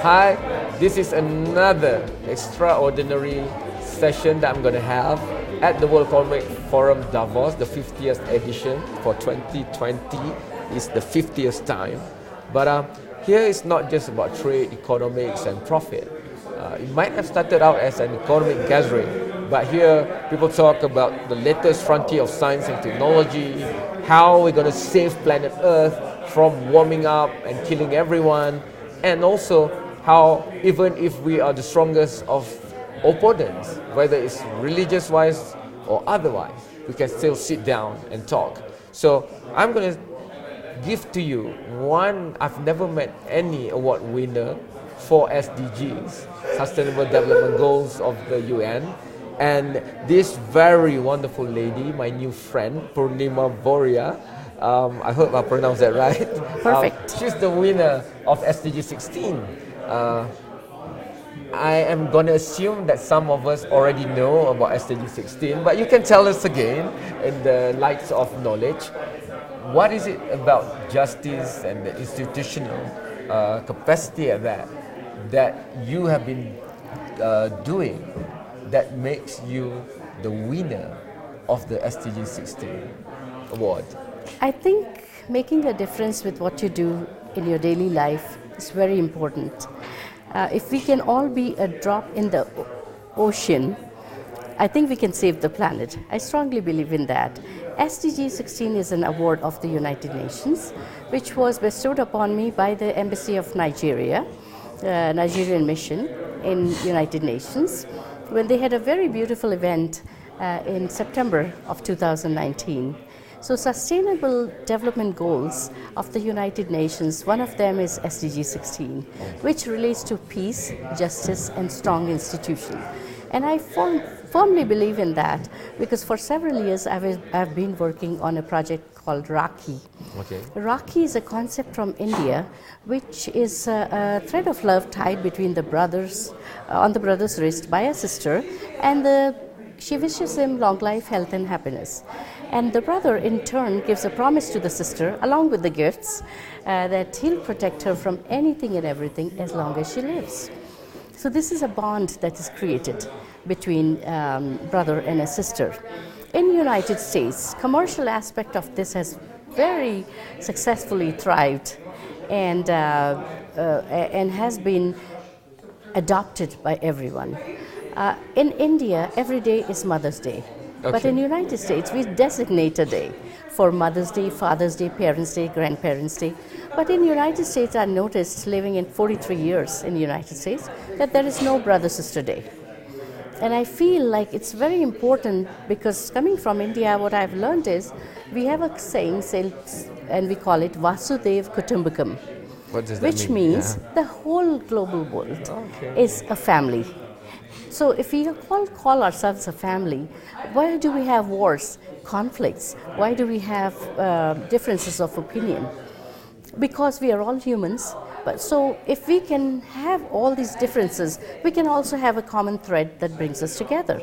Hi, this is another extraordinary session that I'm going to have at the World Economic Forum Davos, the 50th edition for 2020. It's the 50th time. But here it's not just about trade, economics and profit. It might have started out as an economic gathering, but here people talk about the latest frontier of science and technology, how we're going to save planet Earth from warming up and killing everyone, and also how even if we are the strongest of opponents, whether it's religious-wise or otherwise, we can still sit down and talk. So I'm going to give to you one, I've never met any award winner for SDGs, Sustainable Development Goals of the UN. And this very wonderful lady, my new friend, Purnima Voria, I hope I pronounced that right. Perfect. She's the winner of SDG 16. I am going to assume that some of us already know about SDG 16, but you can tell us again in the lights of knowledge. What is it about justice and the institutional capacity of that you have been doing that makes you the winner of the SDG 16 award? I think making a difference with what you do in your daily life is very important. If we can all be a drop in the ocean, I think we can save the planet. I strongly believe in that. SDG 16 is an award of the United Nations, which was bestowed upon me by the Embassy of Nigeria, Nigerian mission in United Nations, when they had a very beautiful event in September of 2019. So Sustainable Development Goals of the United Nations, one of them is SDG 16, which relates to peace, justice and strong institutions. And I firmly believe in that because for several years I've been working on a project called Rakhi. Okay. Rakhi is a concept from India, which is a thread of love tied between the brothers, on the brother's wrist by a sister, and she wishes him long life, health and happiness. And the brother in turn gives a promise to the sister along with the gifts that he'll protect her from anything and everything as long as she lives. So this is a bond that is created between brother and a sister. In the United States, commercial aspect of this has very successfully thrived and has been adopted by everyone. In India, every day is Mother's Day. Okay. But in the United States, we designate a day for Mother's Day, Father's Day, Parents' Day, Grandparents' Day. But in the United States, I noticed, living in 43 years in the United States, that there is no Brother-Sister Day. And I feel like it's very important because coming from India, what I've learned is we have a saying, and we call it Vasudev Kutumbakam. What does that mean? Which means the whole global world is a family. So if we call ourselves a family, why do we have wars, conflicts? Why do we have differences of opinion? Because we are all humans. But so if we can have all these differences, we can also have a common thread that brings us together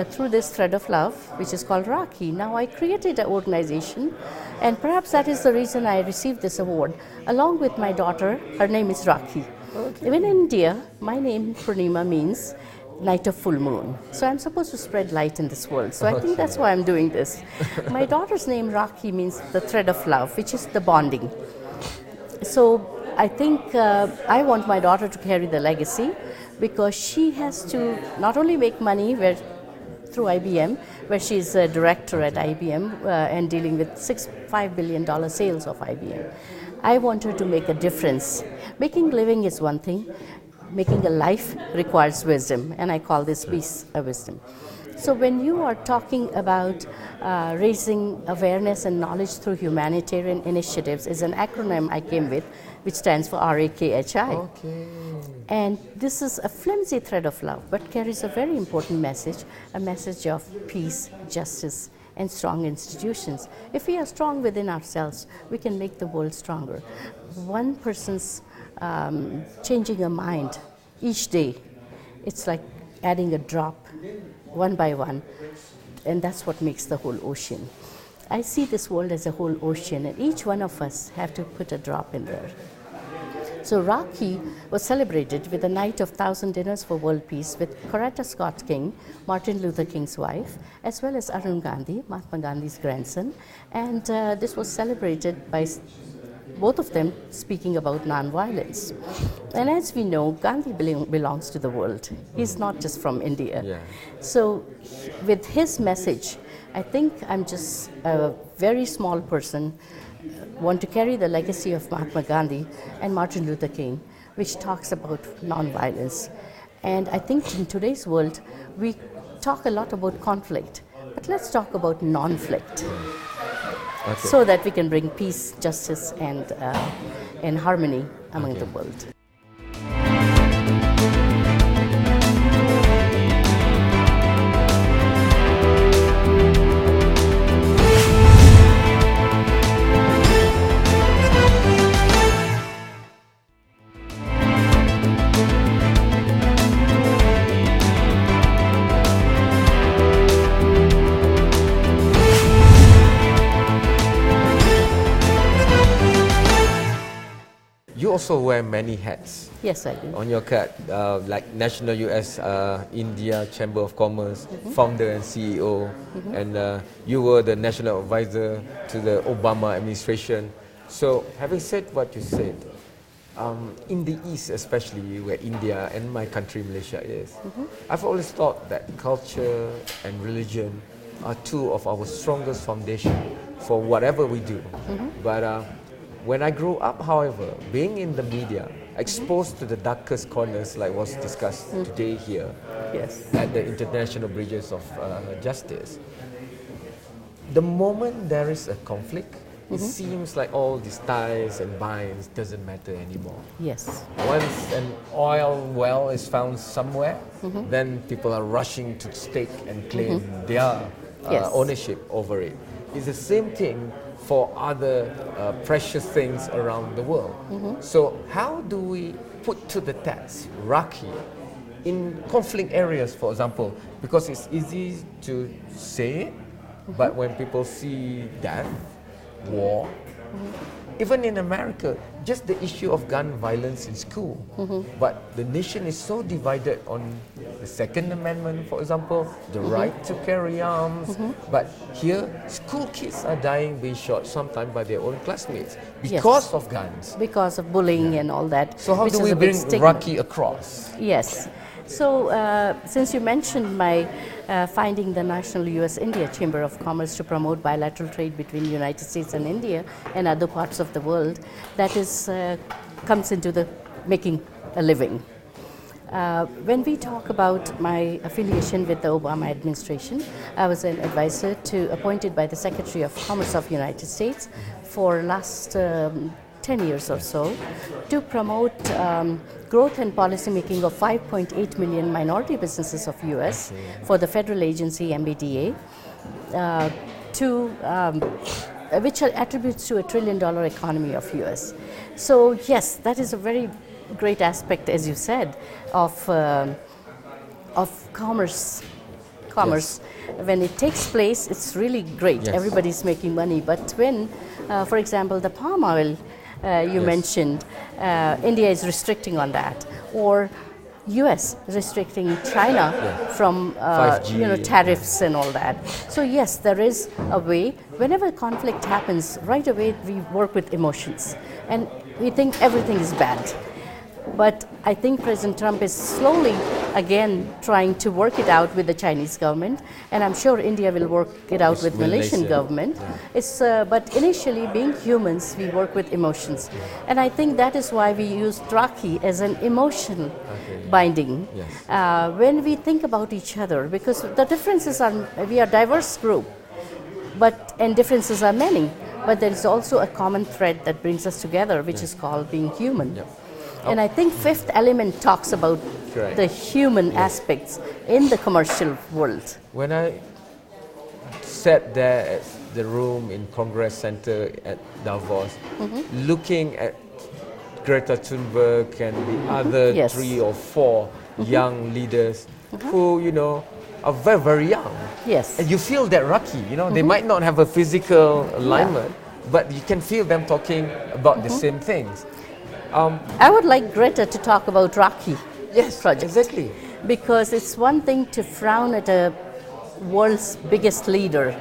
through this thread of love, which is called Rakhi. Now I created an organization, and perhaps that is the reason I received this award, along with my daughter. Her name is Rakhi. Okay. Even in India, my name Purnima means night of full moon. So I'm supposed to spread light in this world. So I think that's why I'm doing this. My daughter's name Rakhi means the thread of love, which is the bonding. So I think I want my daughter to carry the legacy because she has to not only make money through IBM, where she's a director at IBM and dealing with $5 billion sales of IBM. I want her to make a difference. Making living is one thing. Making a life requires wisdom, and I call this piece a wisdom. So when you are talking about raising awareness and knowledge through humanitarian initiatives, is an acronym I came with, which stands for RAKHI. Okay. And this is a flimsy thread of love, but carries a very important message, a message of peace, justice, and strong institutions. If we are strong within ourselves, we can make the world stronger. One person's changing a mind each day, it's like adding a drop one by one, and that's what makes the whole ocean. I see this world as a whole ocean, and each one of us have to put a drop in there. So Rakhi was celebrated with a night of 1,000 dinners for world peace with Coretta Scott King, Martin Luther King's wife, as well as Arun Gandhi, Mahatma Gandhi's grandson. And this was celebrated by both of them speaking about non-violence. And as we know, Gandhi belongs to the world. He's not just from India. Yeah. So with his message, I think I'm just a very small person, want to carry the legacy of Mahatma Gandhi and Martin Luther King, which talks about non-violence. And I think in today's world, we talk a lot about conflict, but let's talk about non-flict. Okay. So that we can bring peace, justice, and harmony among the world. You also wear many hats. Yes, I do. On your card, like National US India Chamber of Commerce, founder and CEO, and you were the national advisor to the Obama administration. So, having said what you said, in the East especially, where India and my country Malaysia is, I've always thought that culture and religion are two of our strongest foundation for whatever we do. But when I grew up, however, being in the media, exposed to the darkest corners like was discussed today here at the International Bridges of Justice, the moment there is a conflict, it seems like all these ties and binds doesn't matter anymore. Yes. Once an oil well is found somewhere, then people are rushing to stake and claim their ownership over it. It's the same thing for other precious things around the world. So how do we put to the test Rakhi in conflict areas, for example? Because it's easy to say it, but when people see death, war, even in America, just the issue of gun violence in school. But the nation is so divided on the Second Amendment, for example, the right to carry arms. But here, school kids are dying, being shot sometimes by their own classmates because of guns. Because of bullying and all that. So how do we bring Rakhi across? Yes. So since you mentioned my finding the National US-India Chamber of Commerce to promote bilateral trade between the United States and India and other parts of the world, that is comes into the making a living. When we talk about my affiliation with the Obama administration, I was an advisor appointed by the Secretary of Commerce of the United States for last 10 years or so to promote growth and policy making of 5.8 million minority businesses of US for the federal agency MBDA, which attributes to $1 trillion economy of US. So yes, that is a very great aspect, as you said, of commerce. When it takes place, it's really great. Everybody's making money. But when, for example, the palm oil you mentioned, India is restricting on that, or US restricting China from tariffs and all that. So yes, there is a way. Whenever conflict happens, right away we work with emotions, and we think everything is bad. But I think President Trump is slowly again trying to work it out with the Chinese government, and I'm sure India will work it out with Malaysian government. But initially, being humans, we work with emotions, and I think that is why we use Rakhi as an emotional binding when we think about each other, because the differences are, we are a diverse group, and differences are many, but there is also a common thread that brings us together, which is called being human. And I think fifth element talks about the human aspects in the commercial world. When I sat there at the room in Congress Center at Davos, looking at Greta Thunberg and the other 3 or 4 young leaders who, are very, very young. And you feel that Rakhi, they might not have a physical alignment, but you can feel them talking about the same things. I would like Greta to talk about Rocky Yes, project. exactly. Because it's one thing to frown at a world's biggest leader,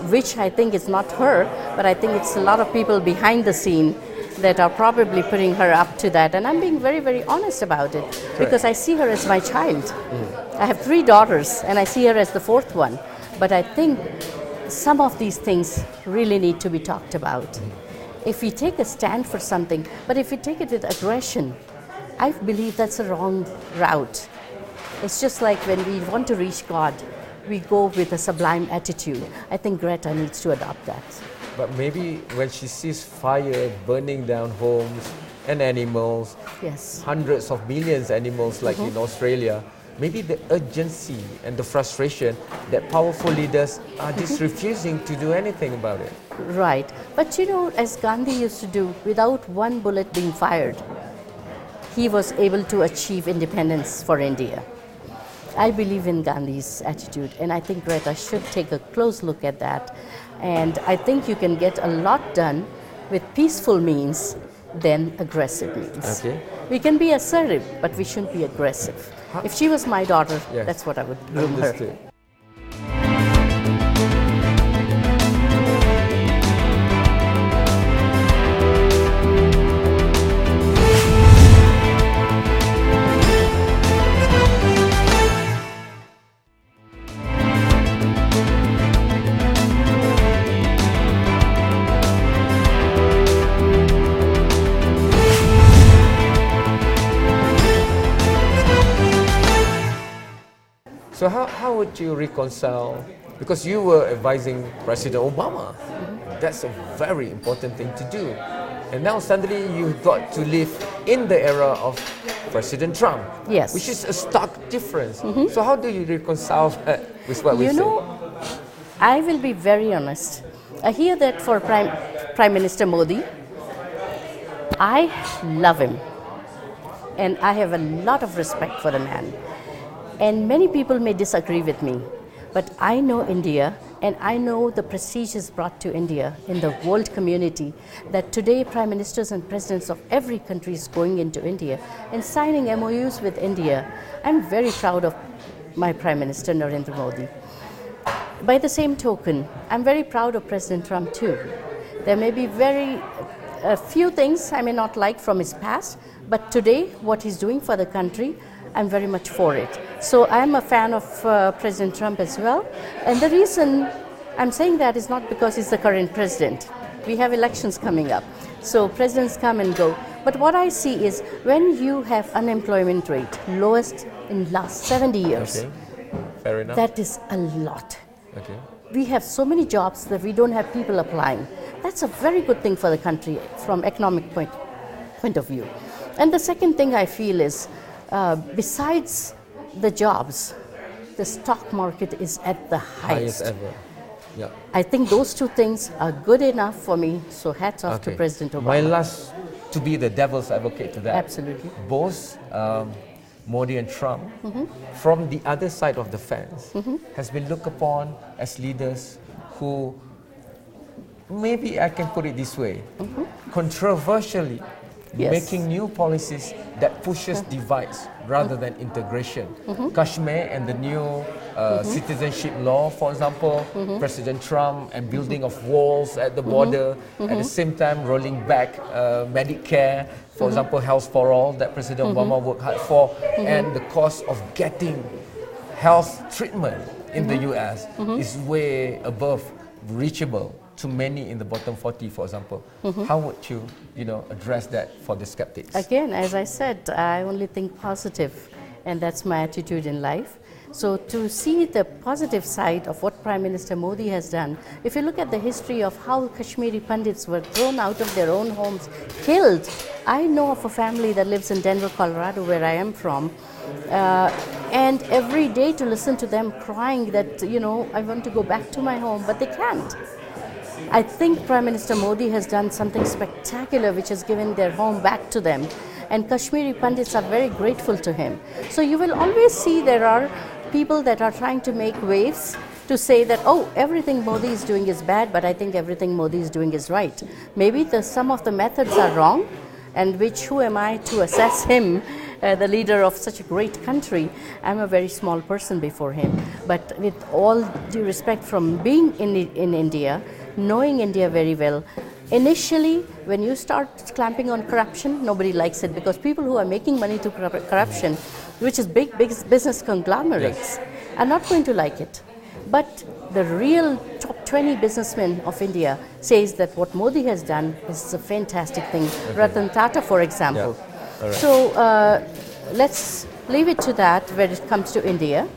which I think is not her, but I think it's a lot of people behind the scene that are probably putting her up to that. And I'm being very, very honest about it because I see her as my child. I have 3 daughters and I see her as the 4th one. But I think some of these things really need to be talked about. If we take a stand for something, but if we take it with aggression, I believe that's a wrong route. It's just like when we want to reach God, we go with a sublime attitude. I think Greta needs to adopt that. But maybe when she sees fire burning down homes and animals, Yes. hundreds of millions of animals like in Australia, maybe the urgency and the frustration that powerful leaders are just refusing to do anything about it. Right. But you know, as Gandhi used to do, without one bullet being fired, he was able to achieve independence for India. I believe in Gandhi's attitude, and I think Greta should take a close look at that. And I think you can get a lot done with peaceful means than aggressive means. Okay. We can be assertive, but we shouldn't be aggressive. If she was my daughter, Yes. that's what I would groom her. Understood. So how would you reconcile, because you were advising President Obama, that's a very important thing to do. And now suddenly you got to live in the era of President Trump, Yes. which is a stark difference. So how do you reconcile that with what we You say? know, I will be very honest. I hear that for Prime Minister Modi. I love him, and I have a lot of respect for the man. And many people may disagree with me, but I know India, and I know the prestige is brought to India in the world community, that today prime ministers and presidents of every country is going into India and signing MOUs with India. I'm very proud of my Prime Minister Narendra Modi. By the same token, I'm very proud of President Trump too. There may be a few things I may not like from his past, but today what he's doing for the country, I'm very much for it. So I'm a fan of President Trump as well. And the reason I'm saying that is not because he's the current president. We have elections coming up. So presidents come and go. But what I see is when you have unemployment rate lowest in last 70 years, Okay, fair enough. that is a lot. Okay. We have so many jobs that we don't have people applying. That's a very good thing for the country from economic point of view. And the second thing I feel is, besides the jobs, the stock market is at the highest. ever. Yeah. I think those 2 things are good enough for me, so hats off to Okay. President Obama. My last, to be the devil's advocate to that. Absolutely. Both Modi and Trump, from the other side of the fence, has been looked upon as leaders who, maybe I can put it this way, controversially Yes. making new policies that pushes divides rather than integration. Kashmir and the new citizenship law, for example, President Trump and building of walls at the border, at the same time rolling back Medicare, for example, health for all that President Obama worked hard for, and the cost of getting health treatment in the US is way above reachable to many in the bottom 40, for example. How would you, address that for the skeptics? Again, as I said, I only think positive, and that's my attitude in life. So to see the positive side of what Prime Minister Modi has done, if you look at the history of how Kashmiri Pandits were thrown out of their own homes, killed. I know of a family that lives in Denver, Colorado, where I am from, and every day to listen to them crying that, I want to go back to my home, but they can't. I think Prime Minister Modi has done something spectacular which has given their home back to them, and Kashmiri Pandits are very grateful to him. So you will always see there are people that are trying to make waves to say that, oh, everything Modi is doing is bad, but I think everything Modi is doing is right. Maybe some of the methods are wrong, and who am I to assess him, the leader of such a great country? I'm a very small person before him. But with all due respect, from being in India, knowing India very well, initially, when you start clamping on corruption, nobody likes it, because people who are making money through corruption, which is big business conglomerates, are not going to like it. But the real top 20 businessmen of India says that what Modi has done is a fantastic thing. Ratan Tata, for example. Yeah. Right. So let's leave it to that when it comes to India,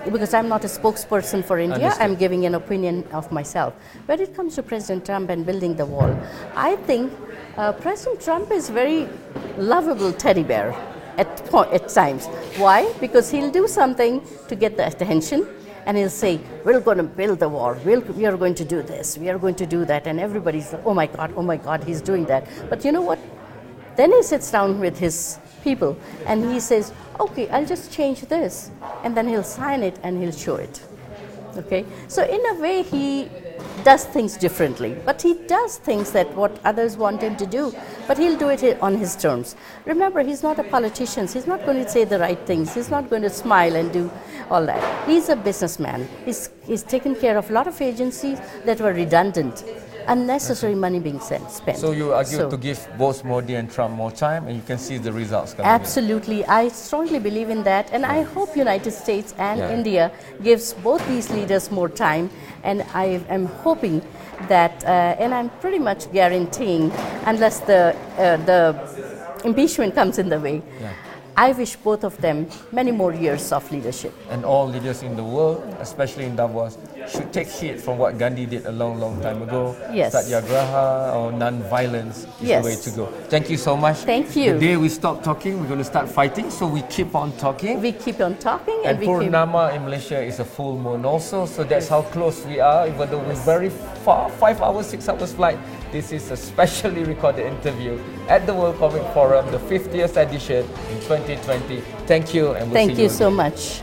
because I'm not a spokesperson for India. Understood. I'm giving an opinion of myself. When it comes to President Trump and building the wall, I think President Trump is very lovable teddy bear at times. Why? Because he'll do something to get the attention, and he'll say, we're going to build the wall, we are going to do this, we are going to do that, and everybody's like, oh my God, he's doing that. But you know what? Then he sits down with his people and he says, okay, I'll just change this, and then he'll sign it and he'll show it. Okay, so in a way he does things differently, but he does things that what others want him to do, but he'll do it on his terms. Remember, he's not a politician. He's not going to say the right things. He's not going to smile and do all that. He's a businessman. He's taken care of a lot of agencies that were redundant, unnecessary money being spent. So you argue to give both Modi and Trump more time, and you can see the results coming. Absolutely, I strongly believe in that, and I hope United States and India gives both these leaders more time. And I am hoping that, and I'm pretty much guaranteeing, unless the impeachment comes in the way, I wish both of them many more years of leadership. And all leaders in the world, especially in Davos, should take heed from what Gandhi did a long time ago. Yes. Satyagraha or non-violence is Yes. the way to go. Thank you so much. Thank you. The day we stop talking, we're going to start fighting, so we keep on talking. We keep on talking, And we keep... Purnima in Malaysia is a full moon also, so that's how close we are, even though we're very far, 5 hours, 6 hours flight. This is a specially recorded interview at the World Economic Forum, the 50th edition in 2020. Thank you, and we'll see you Thank you so again. much.